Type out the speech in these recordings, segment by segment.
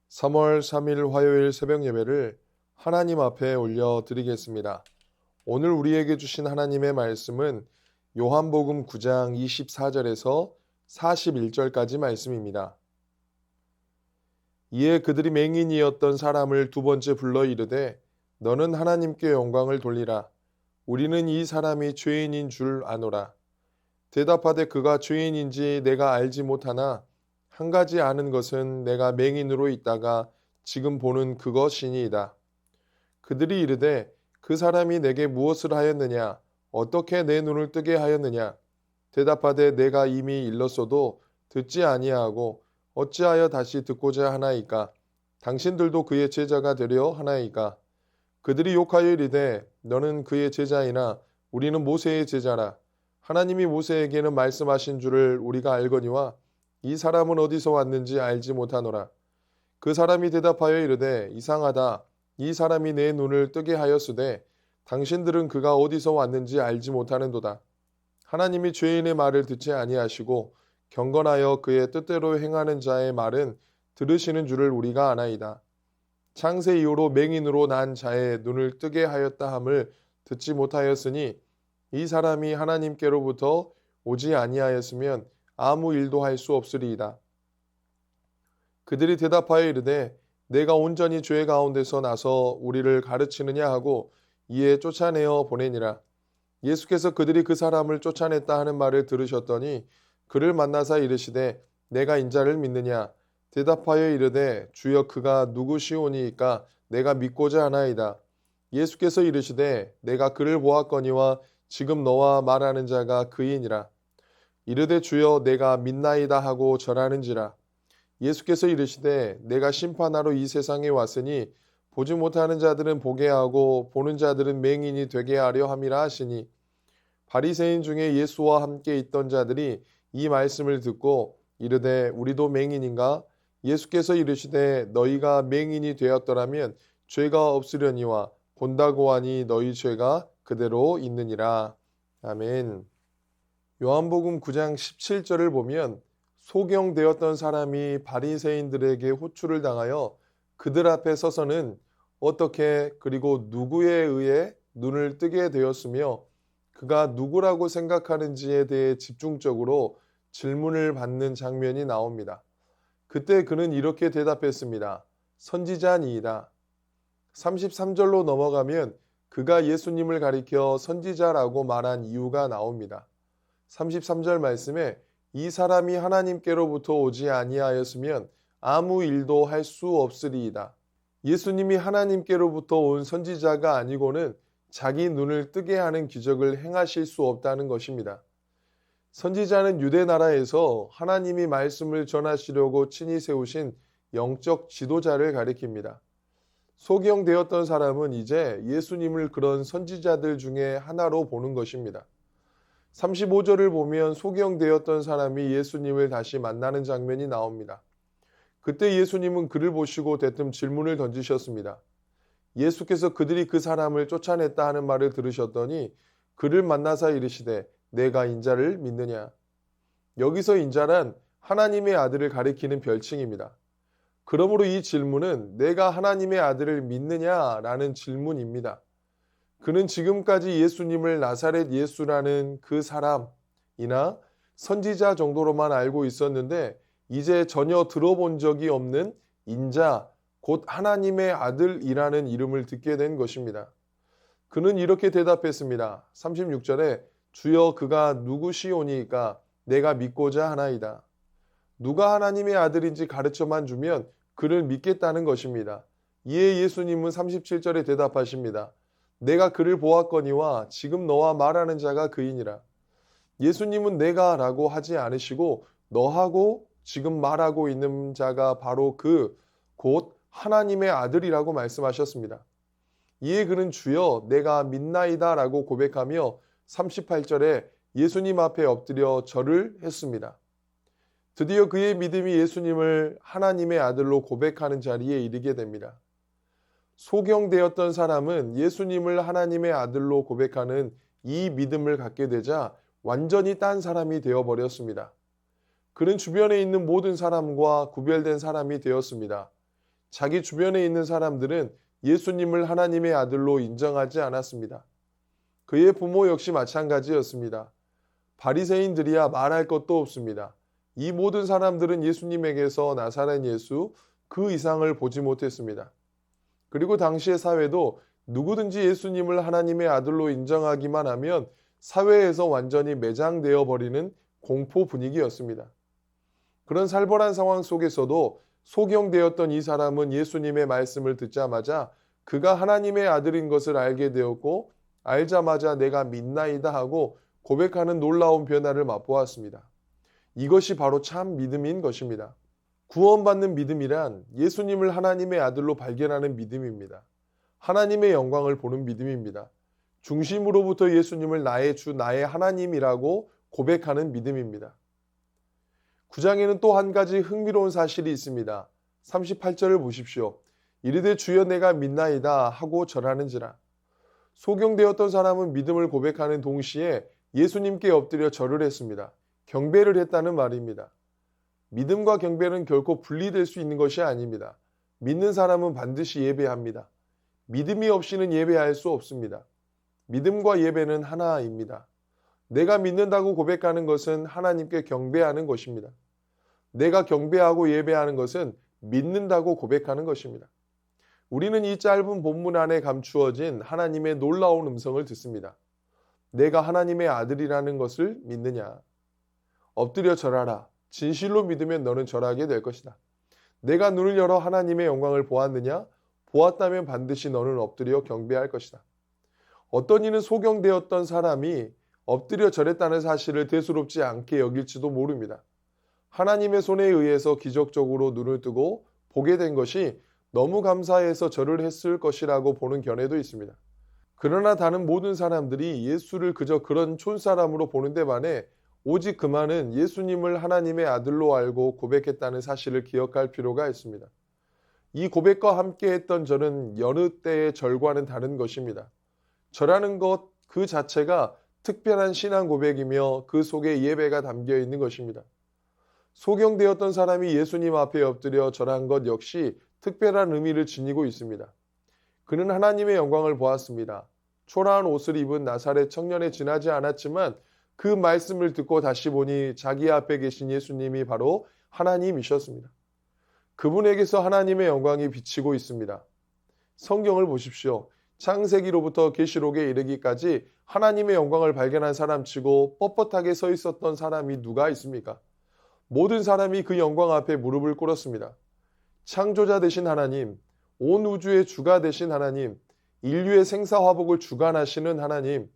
3월 3일 화요일 새벽 예배를 하나님 앞에 올려드리겠습니다. 오늘 우리에게 주신 하나님의 말씀은 요한복음 9장 24절에서 41절까지 말씀입니다. 이에 그들이 맹인이었던 사람을 두 번째 불러 이르되 너는 하나님께 영광을 돌리라. 우리는 이 사람이 죄인인 줄 아노라. 대답하되 그가 죄인인지 내가 알지 못하나 한 가지 아는 것은 내가 맹인으로 있다가 지금 보는 그것이니이다. 그들이 이르되 그 사람이 내게 무엇을 하였느냐? 어떻게 내 눈을 뜨게 하였느냐? 대답하되 내가 이미 일렀어도 듣지 아니하고 어찌하여 다시 듣고자 하나이까? 당신들도 그의 제자가 되려 하나이까? 그들이 욕하여 이르되 너는 그의 제자이나 우리는 모세의 제자라. 하나님이 모세에게는 말씀하신 줄을 우리가 알거니와 이 사람은 어디서 왔는지 알지 못하노라. 그 사람이 대답하여 이르되 이상하다. 이 사람이 내 눈을 뜨게 하였으되 당신들은 그가 어디서 왔는지 알지 못하는도다. 하나님이 죄인의 말을 듣지 아니하시고 경건하여 그의 뜻대로 행하는 자의 말은 들으시는 줄을 우리가 아나이다. 창세 이후로 맹인으로 난 자의 눈을 뜨게 하였다 함을 듣지 못하였으니 이 사람이 하나님께로부터 오지 아니하였으면 아무 일도 할 수 없으리이다. 그들이 대답하여 이르되 내가 온전히 죄 가운데서 나서 우리를 가르치느냐 하고 이에 쫓아내어 보내니라. 예수께서 그들이 그 사람을 쫓아냈다 하는 말을 들으셨더니 그를 만나사 이르시되 내가 인자를 믿느냐? 대답하여 이르되 주여 그가 누구시오니이까 내가 믿고자 하나이다. 예수께서 이르시되 내가 그를 보았거니와 지금 너와 말하는 자가 그이니라. 이르되 주여 내가 믿나이다 하고 절하는지라. 예수께서 이르시되 내가 심판하러 이 세상에 왔으니 보지 못하는 자들은 보게 하고 보는 자들은 맹인이 되게 하려 함이라 하시니 바리새인 중에 예수와 함께 있던 자들이 이 말씀을 듣고 이르되 우리도 맹인인가? 예수께서 이르시되 너희가 맹인이 되었더라면 죄가 없으려니와 본다고 하니 너희 죄가 그대로 있느니라. 아멘. 요한복음 9장 17절을 보면 소경되었던 사람이 바리새인들에게 호출을 당하여 그들 앞에 서서는 어떻게 그리고 누구에 의해 눈을 뜨게 되었으며 그가 누구라고 생각하는지에 대해 집중적으로 질문을 받는 장면이 나옵니다. 그때 그는 이렇게 대답했습니다. 선지자니이다. 33절로 넘어가면 그가 예수님을 가리켜 선지자라고 말한 이유가 나옵니다. 33절 말씀에 이 사람이 하나님께로부터 오지 아니하였으면 아무 일도 할 수 없으리이다. 예수님이 하나님께로부터 온 선지자가 아니고는 자기 눈을 뜨게 하는 기적을 행하실 수 없다는 것입니다. 선지자는 유대 나라에서 하나님이 말씀을 전하시려고 친히 세우신 영적 지도자를 가리킵니다. 소경되었던 사람은 이제 예수님을 그런 선지자들 중에 하나로 보는 것입니다. 35절을 보면 소경되었던 사람이 예수님을 다시 만나는 장면이 나옵니다. 그때 예수님은 그를 보시고 대뜸 질문을 던지셨습니다. 예수께서 그들이 그 사람을 쫓아냈다 하는 말을 들으셨더니 그를 만나사 이르시되 내가 인자를 믿느냐. 여기서 인자란 하나님의 아들을 가리키는 별칭입니다. 그러므로 이 질문은 내가 하나님의 아들을 믿느냐라는 질문입니다. 그는 지금까지 예수님을 나사렛 예수라는 그 사람이나 선지자 정도로만 알고 있었는데 이제 전혀 들어본 적이 없는 인자, 곧 하나님의 아들이라는 이름을 듣게 된 것입니다. 그는 이렇게 대답했습니다. 36절에 주여 그가 누구시오니까 내가 믿고자 하나이다. 누가 하나님의 아들인지 가르쳐만 주면 그를 믿겠다는 것입니다. 이에 예수님은 37절에 대답하십니다. 내가 그를 보았거니와 지금 너와 말하는 자가 그이니라. 예수님은 내가 라고 하지 않으시고 너하고 지금 말하고 있는 자가 바로 곧 하나님의 아들이라고 말씀하셨습니다. 이에 그는 주여 내가 믿나이다 라고 고백하며 38절에 예수님 앞에 엎드려 절을 했습니다. 드디어 그의 믿음이 예수님을 하나님의 아들로 고백하는 자리에 이르게 됩니다. 소경되었던 사람은 예수님을 하나님의 아들로 고백하는 이 믿음을 갖게 되자 완전히 딴 사람이 되어버렸습니다. 그는 주변에 있는 모든 사람과 구별된 사람이 되었습니다. 자기 주변에 있는 사람들은 예수님을 하나님의 아들로 인정하지 않았습니다. 그의 부모 역시 마찬가지였습니다. 바리새인들이야 말할 것도 없습니다. 이 모든 사람들은 예수님에게서 나사렛 예수 그 이상을 보지 못했습니다. 그리고 당시의 사회도 누구든지 예수님을 하나님의 아들로 인정하기만 하면 사회에서 완전히 매장되어 버리는 공포 분위기였습니다. 그런 살벌한 상황 속에서도 소경되었던 이 사람은 예수님의 말씀을 듣자마자 그가 하나님의 아들인 것을 알게 되었고 알자마자 내가 믿나이다 하고 고백하는 놀라운 변화를 맛보았습니다. 이것이 바로 참 믿음인 것입니다. 구원받는 믿음이란 예수님을 하나님의 아들로 발견하는 믿음입니다. 하나님의 영광을 보는 믿음입니다. 중심으로부터 예수님을 나의 주, 나의 하나님이라고 고백하는 믿음입니다. 9장에는 또 한 가지 흥미로운 사실이 있습니다. 38절을 보십시오. 이르되 주여 내가 믿나이다 하고 절하는지라. 소경되었던 사람은 믿음을 고백하는 동시에 예수님께 엎드려 절을 했습니다. 경배를 했다는 말입니다. 믿음과 경배는 결코 분리될 수 있는 것이 아닙니다. 믿는 사람은 반드시 예배합니다. 믿음이 없이는 예배할 수 없습니다. 믿음과 예배는 하나입니다. 내가 믿는다고 고백하는 것은 하나님께 경배하는 것입니다. 내가 경배하고 예배하는 것은 믿는다고 고백하는 것입니다. 우리는 이 짧은 본문 안에 감추어진 하나님의 놀라운 음성을 듣습니다. 내가 하나님의 아들이라는 것을 믿느냐? 엎드려 절하라. 진실로 믿으면 너는 절하게 될 것이다. 내가 눈을 열어 하나님의 영광을 보았느냐? 보았다면 반드시 너는 엎드려 경배할 것이다. 어떤 이는 소경되었던 사람이 엎드려 절했다는 사실을 대수롭지 않게 여길지도 모릅니다. 하나님의 손에 의해서 기적적으로 눈을 뜨고 보게 된 것이 너무 감사해서 절을 했을 것이라고 보는 견해도 있습니다. 그러나 다른 모든 사람들이 예수를 그저 그런 촌사람으로 보는데 반해 오직 그만은 예수님을 하나님의 아들로 알고 고백했다는 사실을 기억할 필요가 있습니다. 이 고백과 함께 했던 절은 여느 때의 절과는 다른 것입니다. 절하는 것 그 자체가 특별한 신앙 고백이며 그 속에 예배가 담겨 있는 것입니다. 소경되었던 사람이 예수님 앞에 엎드려 절한 것 역시 특별한 의미를 지니고 있습니다. 그는 하나님의 영광을 보았습니다. 초라한 옷을 입은 나사렛 청년에 지나지 않았지만 그 말씀을 듣고 다시 보니 자기 앞에 계신 예수님이 바로 하나님이셨습니다. 그분에게서 하나님의 영광이 비치고 있습니다. 성경을 보십시오. 창세기로부터 계시록에 이르기까지 하나님의 영광을 발견한 사람치고 뻣뻣하게 서 있었던 사람이 누가 있습니까? 모든 사람이 그 영광 앞에 무릎을 꿇었습니다. 창조자 되신 하나님, 온 우주의 주가 되신 하나님, 인류의 생사화복을 주관하시는 하나님,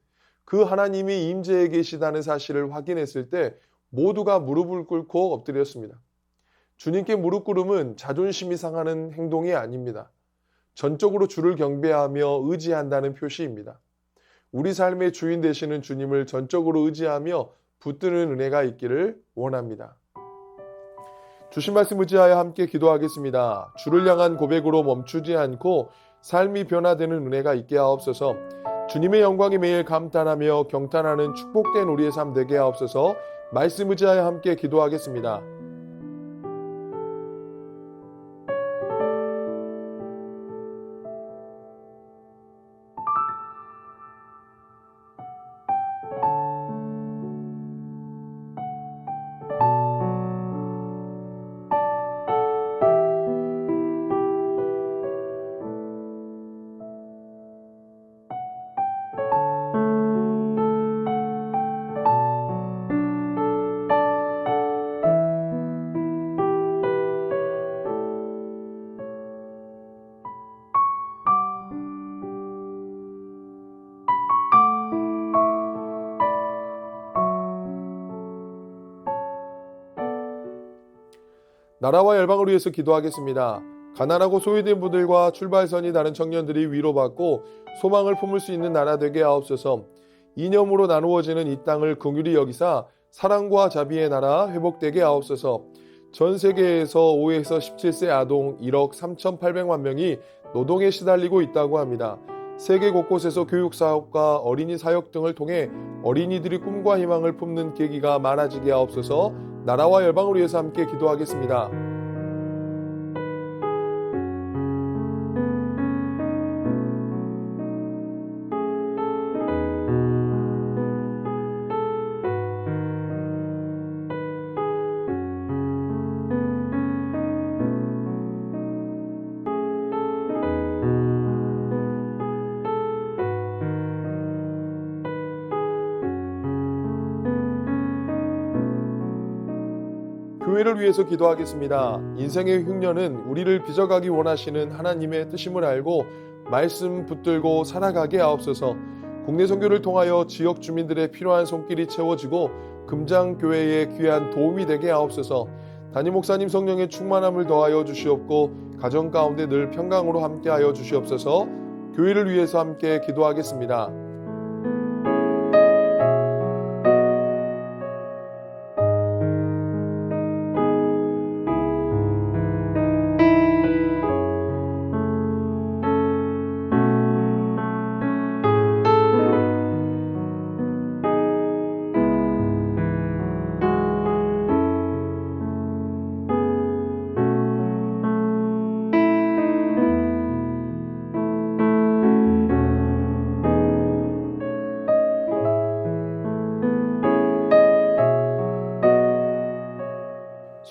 그 하나님이 임재해 계시다는 사실을 확인했을 때 모두가 무릎을 꿇고 엎드렸습니다. 주님께 무릎 꿇음은 자존심이 상하는 행동이 아닙니다. 전적으로 주를 경배하며 의지한다는 표시입니다. 우리 삶의 주인 되시는 주님을 전적으로 의지하며 붙드는 은혜가 있기를 원합니다. 주신 말씀 의지하여 함께 기도하겠습니다. 주를 향한 고백으로 멈추지 않고 삶이 변화되는 은혜가 있게 하옵소서. 주님의 영광이 매일 감탄하며 경탄하는 축복된 우리의 삶 되게 하옵소서. 말씀 의지하여 함께 기도하겠습니다. 나라와 열방을 위해서 기도하겠습니다. 가난하고 소외된 분들과 출발선이 다른 청년들이 위로받고 소망을 품을 수 있는 나라 되게 하옵소서. 이념으로 나누어지는 이 땅을 긍휼히 여기사 사랑과 자비의 나라 회복되게 하옵소서. 전 세계에서 5에서 17세 아동 1억 3,800만 명이 노동에 시달리고 있다고 합니다. 세계 곳곳에서 교육사업과 어린이 사역 등을 통해 어린이들이 꿈과 희망을 품는 계기가 많아지게 하옵소서. 나라와 열방을 위해서 함께 기도하겠습니다. 교회를 위해서 기도하겠습니다. 인생의 흉년은 우리를 빚어가기 원하시는 하나님의 뜻임을 알고 말씀 붙들고 살아가게 하옵소서. 국내 선교를 통하여 지역 주민들의 필요한 손길이 채워지고 금장교회에 귀한 도움이 되게 하옵소서. 담임 목사님 성령의 충만함을 더하여 주시옵고 가정 가운데 늘 평강으로 함께하여 주시옵소서. 교회를 위해서 함께 기도하겠습니다.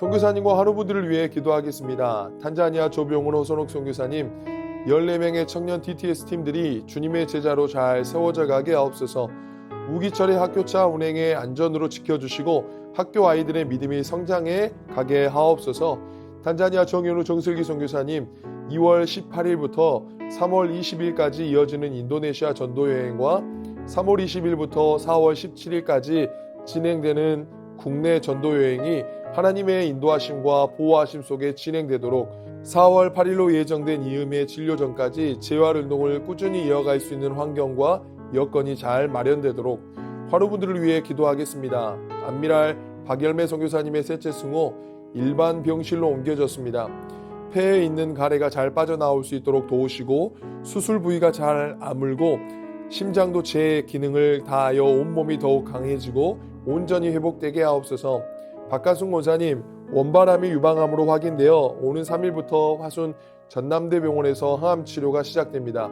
선교사님과 하루부들을 위해 기도하겠습니다. 탄자니아 조병훈 호선옥 선교사님, 14명의 청년 DTS 팀들이 주님의 제자로 잘 세워져 가게 하옵소서. 우기철의 학교차 운행에 안전으로 지켜주시고 학교 아이들의 믿음이 성장해 가게 하옵소서. 탄자니아 정현우 정슬기 선교사님, 2월 18일부터 3월 20일까지 이어지는 인도네시아 전도여행과 3월 20일부터 4월 17일까지 진행되는 국내 전도여행이 하나님의 인도하심과 보호하심 속에 진행되도록 4월 8일로 예정된 이음의 진료전까지 재활운동을 꾸준히 이어갈 수 있는 환경과 여건이 잘 마련되도록 화로분들을 위해 기도하겠습니다. 안미랄 박열매 선교사님의 셋째 승호 일반 병실로 옮겨졌습니다. 폐에 있는 가래가 잘 빠져나올 수 있도록 도우시고 수술 부위가 잘 아물고 심장도 제 기능을 다하여 온몸이 더욱 강해지고 온전히 회복되게 하옵소서. 박가순 권사님, 원바람이 유방암으로 확인되어 오는 3일부터 화순 전남대병원에서 항암 치료가 시작됩니다.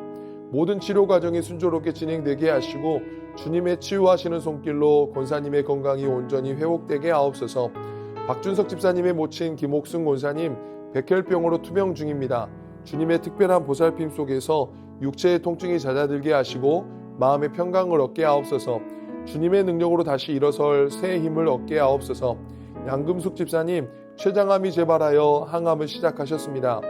모든 치료 과정이 순조롭게 진행되게 하시고 주님의 치유하시는 손길로 권사님의 건강이 온전히 회복되게 하옵소서. 박준석 집사님의 모친 김옥순 권사님, 백혈병으로 투병 중입니다. 주님의 특별한 보살핌 속에서 육체의 통증이 잦아들게 하시고 마음의 평강을 얻게 하옵소서. 주님의 능력으로 다시 일어설 새 힘을 얻게 하옵소서. 양금숙 집사님, 췌장암이 재발하여 항암을 시작하셨습니다.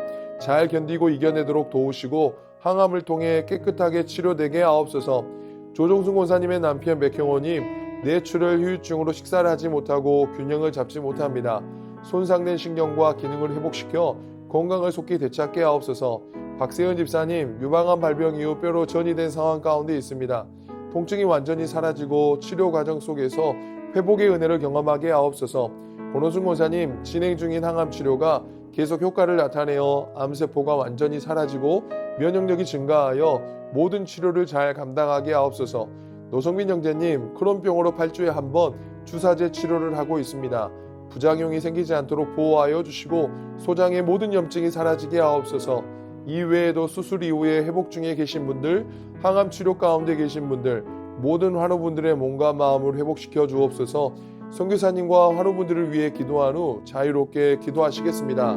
잘 견디고 이겨내도록 도우시고 항암을 통해 깨끗하게 치료되게 하옵소서. 조종순 권사님의 남편 백형호님, 뇌출혈 후유증으로 식사를 하지 못하고 균형을 잡지 못합니다. 손상된 신경과 기능을 회복시켜 건강을 속히 되찾게 하옵소서. 박세은 집사님, 유방암 발병 이후 뼈로 전이 된 상황 가운데 있습니다. 통증이 완전히 사라지고 치료 과정 속에서 회복의 은혜를 경험하게 하옵소서. 권호순 권사님, 진행 중인 항암 치료가 계속 효과를 나타내어 암세포가 완전히 사라지고 면역력이 증가하여 모든 치료를 잘 감당하게 하옵소서. 노성민 형제님, 크론병으로 8주에 한 번 주사제 치료를 하고 있습니다. 부작용이 생기지 않도록 보호하여 주시고 소장의 모든 염증이 사라지게 하옵소서. 이외에도 수술 이후에 회복 중에 계신 분들, 항암 치료 가운데 계신 분들, 모든 환우분들의 몸과 마음을 회복시켜 주옵소서. 선교사님과 환우분들을 위해 기도한 후 자유롭게 기도하시겠습니다.